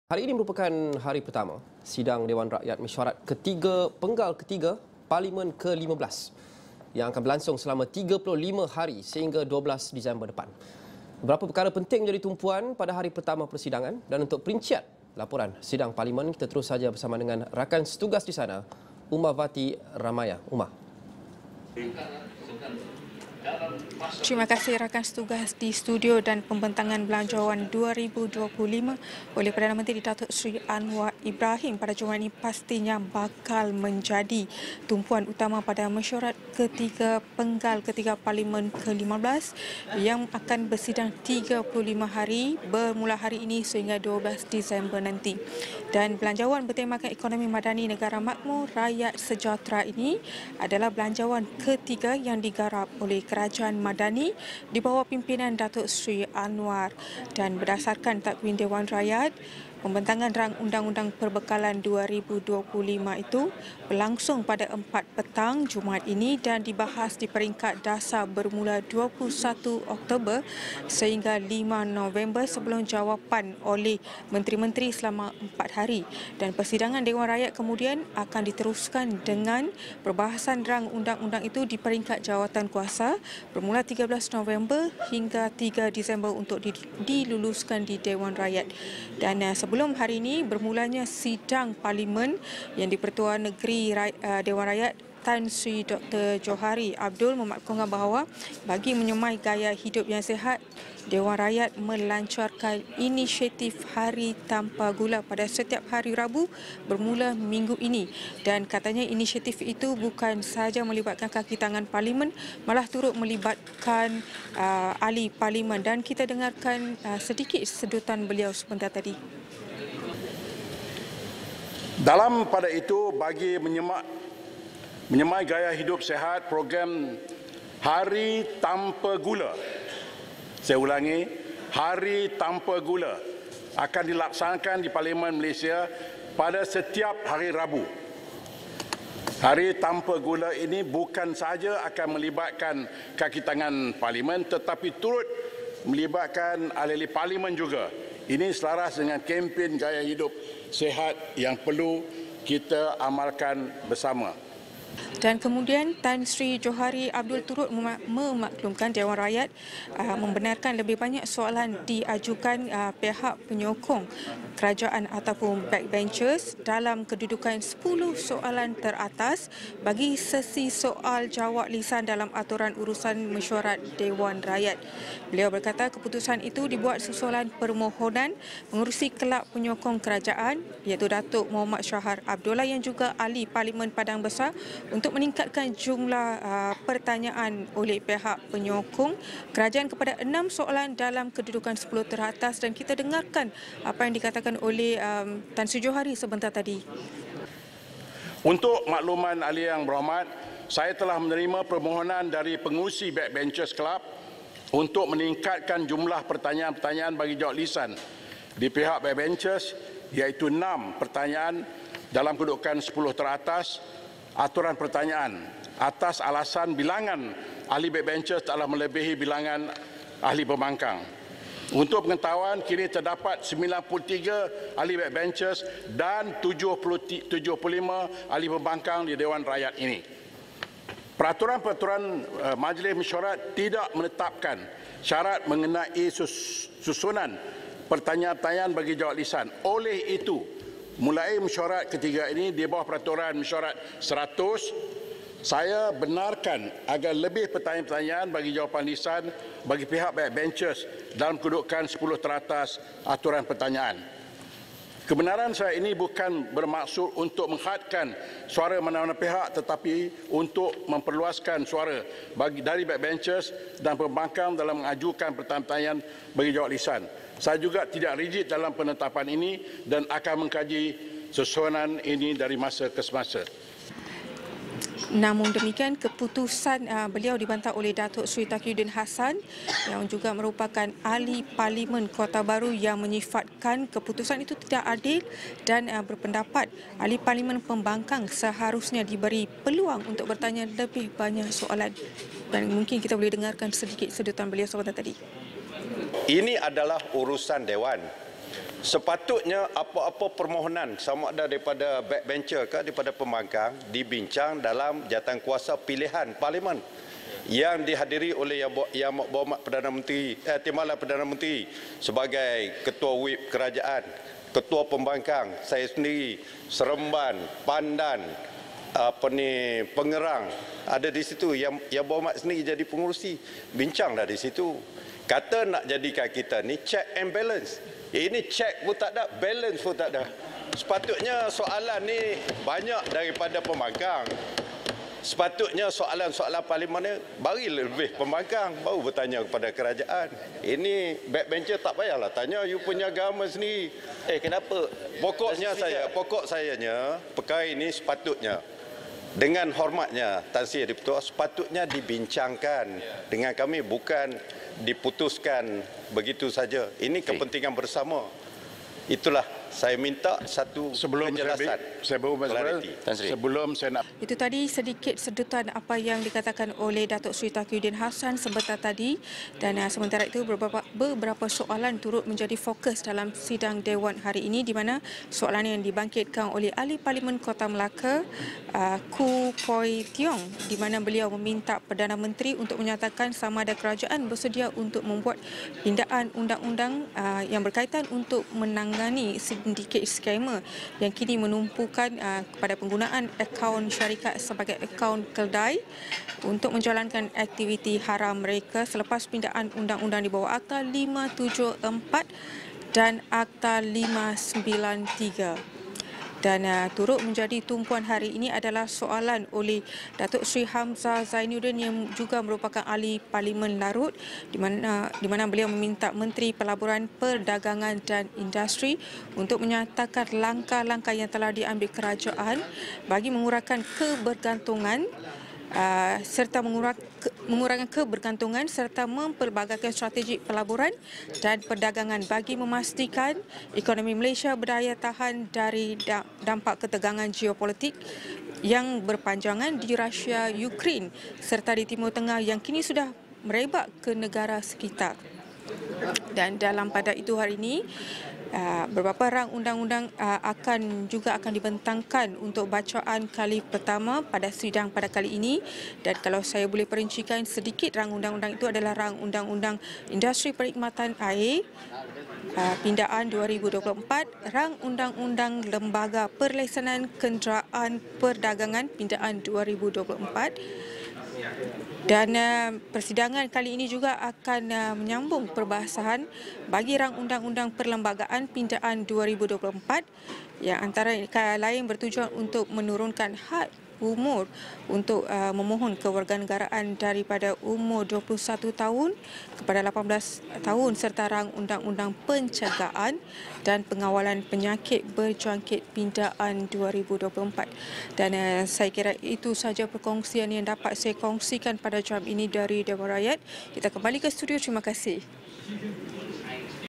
Hari ini merupakan hari pertama sidang Dewan Rakyat Mesyuarat penggal ketiga Parlimen ke-15 yang akan berlangsung selama 35 hari sehingga 12 Disember depan. Beberapa perkara penting menjadi tumpuan pada hari pertama persidangan, dan untuk perincian laporan sidang Parlimen, kita terus saja bersama dengan rakan setugas di sana, Umar Vati Ramaya. Umar. Terima kasih rakan setugas di studio. Dan pembentangan Belanjawan 2025 oleh Perdana Menteri Datuk Seri Anwar Ibrahim pada Jumaat ini pastinya bakal menjadi tumpuan utama pada mesyuarat ketiga penggal ketiga Parlimen ke-15 yang akan bersidang 35 hari bermula hari ini sehingga 12 Disember nanti. Dan belanjawan bertemakan ekonomi madani negara makmur rakyat sejahtera ini adalah belanjawan ketiga yang digarap oleh Kerajaan Madani di bawah pimpinan Datuk Seri Anwar, dan berdasarkan takwin Dewan Rakyat, pembentangan rang Undang-Undang Perbekalan 2025 itu berlangsung pada 4 petang Jumaat ini dan dibahas di peringkat dasar bermula 21 Oktober sehingga 5 November sebelum jawapan oleh menteri-menteri selama 4 hari. Dan persidangan Dewan Rakyat kemudian akan diteruskan dengan perbahasan rang undang-undang itu di peringkat jawatan kuasa bermula 13 November hingga 3 Disember untuk diluluskan di Dewan Rakyat. Dan sebelum hari ini bermulanya sidang Parlimen yang di-Pertuan Negeri Dewan Rakyat, Tan Sri Dr. Johari Abdul memaklumkan bahawa bagi menyemai gaya hidup yang sihat, Dewan Rakyat melancarkan inisiatif Hari Tanpa Gula pada setiap hari Rabu bermula minggu ini. Dan katanya inisiatif itu bukan sahaja melibatkan kaki tangan Parlimen, malah turut melibatkan ahli Parlimen. Dan kita dengarkan sedikit sedutan beliau sebentar tadi. Dalam pada itu, bagi menyemai gaya hidup sihat, program Hari Tanpa Gula, saya ulangi, Hari Tanpa Gula akan dilaksanakan di Parlimen Malaysia pada setiap hari Rabu. Hari Tanpa Gula ini bukan sahaja akan melibatkan kaki tangan Parlimen, tetapi turut melibatkan ahli-ahli Parlimen juga. Ini selaras dengan kempen gaya hidup sihat yang perlu kita amalkan bersama. Dan kemudian Tan Sri Johari Abdul turut memaklumkan Dewan Rakyat membenarkan lebih banyak soalan diajukan pihak penyokong kerajaan ataupun backbenchers dalam kedudukan 10 soalan teratas bagi sesi soal jawab lisan dalam aturan urusan mesyuarat Dewan Rakyat. Beliau berkata keputusan itu dibuat susulan permohonan mengurusi kelab penyokong kerajaan iaitu Datuk Muhammad Syahar Abdullah yang juga ahli Parlimen Padang Besar untuk meningkatkan jumlah pertanyaan oleh pihak penyokong kerajaan kepada 6 soalan dalam kedudukan 10 teratas. Dan kita dengarkan apa yang dikatakan oleh Tan Sri Johari sebentar tadi. Untuk makluman ahli yang berhormat, saya telah menerima permohonan dari pengurusi Backbenchers Club untuk meningkatkan jumlah pertanyaan-pertanyaan bagi jawab lisan di pihak Backbenchers, iaitu 6 pertanyaan dalam kedudukan 10 teratas aturan pertanyaan atas alasan bilangan ahli backbenchers telah melebihi bilangan ahli pembangkang. Untuk pengetahuan, kini terdapat 93 ahli backbenchers dan 75 ahli pembangkang di Dewan Rakyat ini. Peraturan-peraturan Majlis Mesyuarat tidak menetapkan syarat mengenai susunan pertanyaan-pertanyaan bagi jawab lisan. Oleh itu, mulai mesyuarat ketiga ini di bawah peraturan mesyuarat 100, saya benarkan agar lebih pertanyaan-pertanyaan bagi jawapan lisan bagi pihak backbenchers dalam kedudukan 10 teratas aturan pertanyaan. Kebenaran saya ini bukan bermaksud untuk menghadkan suara mana-mana pihak, tetapi untuk memperluaskan suara dari backbenchers dan pembangkang dalam mengajukan pertanyaan-pertanyaan bagi jawab lisan. Saya juga tidak rigid dalam penetapan ini dan akan mengkaji susunan ini dari masa ke semasa. Namun demikian, keputusan beliau dibantah oleh Datuk Seri Taqiyuddin Hassan yang juga merupakan ahli Parlimen Kota Baru yang menyifatkan keputusan itu tidak adil dan berpendapat ahli Parlimen Pembangkang seharusnya diberi peluang untuk bertanya lebih banyak soalan. Dan mungkin kita boleh dengarkan sedikit sedutan beliau sebentar tadi. Ini adalah urusan Dewan. sepatutnya apa-apa permohonan sama ada daripada backbencher ke daripada pembangkang dibincang dalam jawatankuasa pilihan Parlimen yang dihadiri oleh Yang Berhormat Perdana Menteri Timbalan Perdana Menteri sebagai Ketua Whip Kerajaan, Ketua Pembangkang, saya sendiri, Seremban, Pandan, Pengerang ada di situ. Yang Berhormat sendiri jadi pengurusi, bincanglah di situ. Kata nak jadikan kita ni check and balance. Ini check pun tak ada, balance pun tak ada. Sepatutnya soalan ni banyak daripada pembangkang. Sepatutnya soalan-soalan parlimen ni bagi lebih pembangkang baru bertanya kepada kerajaan. Ini backbencher tak payahlah tanya, you punya government sendiri. Kenapa? Pokok sayanya perkara ini sepatutnya dengan hormatnya Tan Sri Dipertua sepatutnya dibincangkan dengan kami, bukan diputuskan begitu saja. Ini kepentingan bersama. Itulah saya minta satu penjelasan. Sebelum saya nak Itu tadi sedikit sedutan apa yang dikatakan oleh Datuk Seri Taqiyuddin Hassan sebentar tadi, dan sementara itu beberapa soalan turut menjadi fokus dalam sidang Dewan hari ini, di mana soalan yang dibangkitkan oleh Ahli Parlimen Kota Melaka Khoo Poi Tiong, di mana beliau meminta Perdana Menteri untuk menyatakan sama ada kerajaan bersedia untuk membuat pindaan undang-undang yang berkaitan untuk menangani sindiket scammer yang kini menumpukan kepada penggunaan akaun syarikat sebagai akaun keldai untuk menjalankan aktiviti haram mereka selepas pindaan undang-undang di bawah Akta 574 dan Akta 593. Dan turut menjadi tumpuan hari ini adalah soalan oleh Datuk Seri Hamzah Zainuddin yang juga merupakan ahli Parlimen Larut, di mana beliau meminta Menteri Pelaburan, Perdagangan dan Industri untuk menyatakan langkah-langkah yang telah diambil kerajaan bagi mengurangkan kebergantungan serta mengurangkan kebergantungan serta mempelbagaikan strategi pelaburan dan perdagangan bagi memastikan ekonomi Malaysia berdaya tahan dari dampak ketegangan geopolitik yang berpanjangan di Rusia, Ukraine serta di Timur Tengah yang kini sudah merebak ke negara sekitar. Dan dalam pada itu hari ini beberapa rang undang-undang akan dibentangkan untuk bacaan kali pertama pada sidang pada kali ini. Dan kalau saya boleh perincikan sedikit, rang undang-undang itu adalah rang undang-undang Industri Perkhidmatan Air pindaan 2024, rang undang-undang Lembaga Perlesenan Kenderaan Perdagangan pindaan 2024. Dan persidangan kali ini juga akan menyambung perbahasan bagi rang undang-undang perlembagaan pindaan 2024 yang antara lain bertujuan untuk menurunkan had umur untuk memohon kewarganegaraan daripada umur 21 tahun kepada 18 tahun serta rang undang-undang pencegahan dan pengawalan penyakit berjangkit pindaan 2024. Dan saya kira itu sahaja perkongsian yang dapat saya kongsikan pada jam ini dari Dewan Rakyat. Kita kembali ke studio. Terima kasih.